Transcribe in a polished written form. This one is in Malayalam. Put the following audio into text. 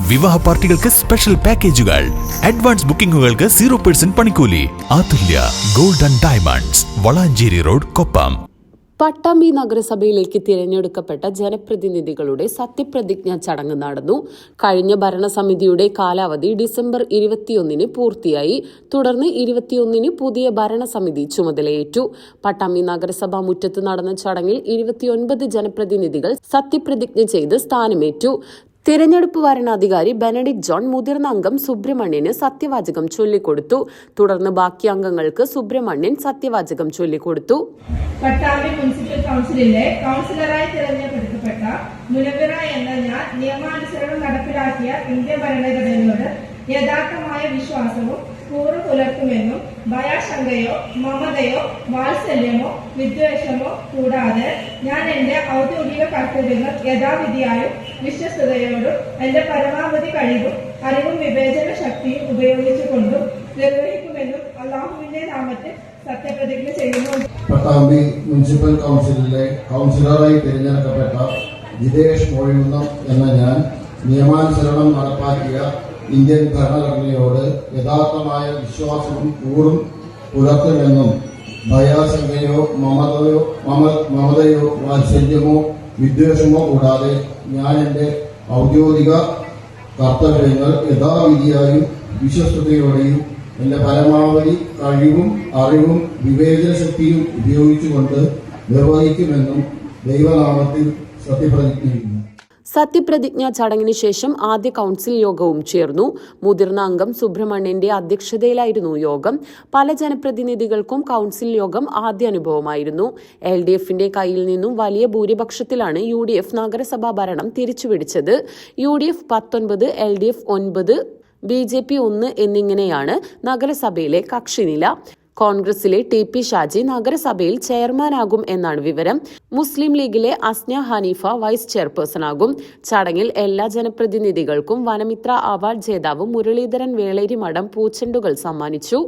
വിവാഹ പാർട്ടികൾക്ക് സ്പെഷ്യൽ പാക്കേജുകൾ, അഡ്വാൻസ് ബുക്കിംഗുകൾക്ക് 0% പണിക്കൂലി. Athulya gold and diamonds, Valanchery road, Koppam. Pattambi നഗരസഭയിലേക്ക് തിരഞ്ഞെടുക്കപ്പെട്ട ജനപ്രതിനിധികളുടെ സത്യപ്രതിജ്ഞാ ചടങ്ങ് നടന്നു. കഴിഞ്ഞ ഭരണസമിതിയുടെ കാലാവധി ഡിസംബർ 21 പൂർത്തിയായി. തുടർന്ന് 21 പുതിയ ഭരണസമിതി ചുമതലയേറ്റു. പട്ടാമ്പി നഗരസഭാ മുറ്റത്ത് നടന്ന ചടങ്ങിൽ 29 ജനപ്രതിനിധികൾ സത്യപ്രതിജ്ഞ ചെയ്ത് സ്ഥാനമേറ്റു. തിരഞ്ഞെടുപ്പ് വരണാധികാരി ബെനഡിക്ട് ജോൺ മുതിർന്ന അംഗം സുബ്രഹ്മണ്യന് സത്യവാചകം ചൊല്ലിക്കൊടുത്തു. തുടർന്ന് ബാക്കി അംഗങ്ങൾക്ക് സുബ്രഹ്മണ്യൻ സത്യവാചകം ചൊല്ലിക്കൊടുത്തു. പട്ടാമ്പി മുനിസിപ്പൽ കൗൺസിലിലെ കൗൺസിലറായി തിരഞ്ഞെടുക്കപ്പെട്ട മുനവ്വറ എന്ന ഞാൻ നിയമാനുസരണം നടപ്പിലാക്കിയ ഇന്ത്യൻ ഭരണഘടനയോട് യഥാർത്ഥമായ വിശ്വാസവും കൂറ് പുലർത്തുമെന്നും ഭയാശങ്കയോ മമതയോ വാത്സല്യമോ വിദ്വേഷമോ കൂടാതെ ഞാൻ എന്റെ ഔദ്യോഗിക കർത്തവ്യങ്ങൾ യഥാവിധിയായും വിശ്വസ്തയോടും എന്റെ പരമാവധി കഴിവും അറിവും വിവേചന ശക്തിയും ഉപയോഗിച്ചുകൊണ്ടും നിർവഹിക്കുമെന്നും അല്ലാഹുവിന്റെ നാമത്തിൽ സത്യപ്രതിജ്ഞ ചെയ്യുന്നു. പട്ടാമ്പി മുനിസിപ്പൽ കൗൺസിലിലെ കൗൺസിലറായി തിരഞ്ഞെടുക്കപ്പെട്ട ജിതേഷ് മൊഴിയുന്നം എന്ന ഞാൻ നിയമാനുസരണം നടപ്പാക്കിയ ഇന്ത്യൻ ഭരണഘടനയോട് യഥാർത്ഥമായ വിശ്വാസവും കൂറും പുലർത്തുമെന്നും ഭയാശങ്കയോ മമതയോ വാത്സല്യമോ വിദ്വേഷമോ കൂടാതെ ഞാൻ എന്റെ ഔദ്യോഗിക കർത്തവ്യങ്ങൾ യഥാവിധിയായും വിശ്വസ്തയോടെയും എന്റെ പരമാവധി കഴിവും അറിവും വിവേചന ശക്തിയും ഉപയോഗിച്ചുകൊണ്ട് നിർവഹിക്കുമെന്നും ദൈവനാമത്തിൽ സത്യപ്രതിജ്ഞ ചെയ്യുന്നു. സത്യപ്രതിജ്ഞാ ചടങ്ങിന് ശേഷം ആദ്യ കൌൺസിൽ യോഗവും ചേർന്നു. മുതിർന്ന അംഗം സുബ്രഹ്മണ്യന്റെ അധ്യക്ഷതയിലായിരുന്നു യോഗം. പല ജനപ്രതിനിധികൾക്കും കൌൺസിൽ യോഗം ആദ്യ അനുഭവമായിരുന്നു. LDFന്റെ കയ്യിൽ നിന്നും വലിയ ഭൂരിപക്ഷത്തിലാണ് UDF നഗരസഭാ ഭരണം തിരിച്ചുപിടിച്ചത്. UDF 19, LDF 9, BJP 1 എന്നിങ്ങനെയാണ് നഗരസഭയിലെ കക്ഷിനില. കോൺഗ്രസിലെ TP ഷാജി നഗരസഭയിൽ ചെയർമാനാകും എന്നാണ് വിവരം. മുസ്ലിം ലീഗിലെ അസ്ന ഹനീഫ വൈസ് ചെയർപേഴ്സണാകും. ചടങ്ങിൽ എല്ലാ ജനപ്രതിനിധികൾക്കും വനമിത്ര അവാർഡ് ജേതാവ് മുരളീധരൻ വേളേരി മഠം പൂച്ചെണ്ടുകൾ സമ്മാനിച്ചു.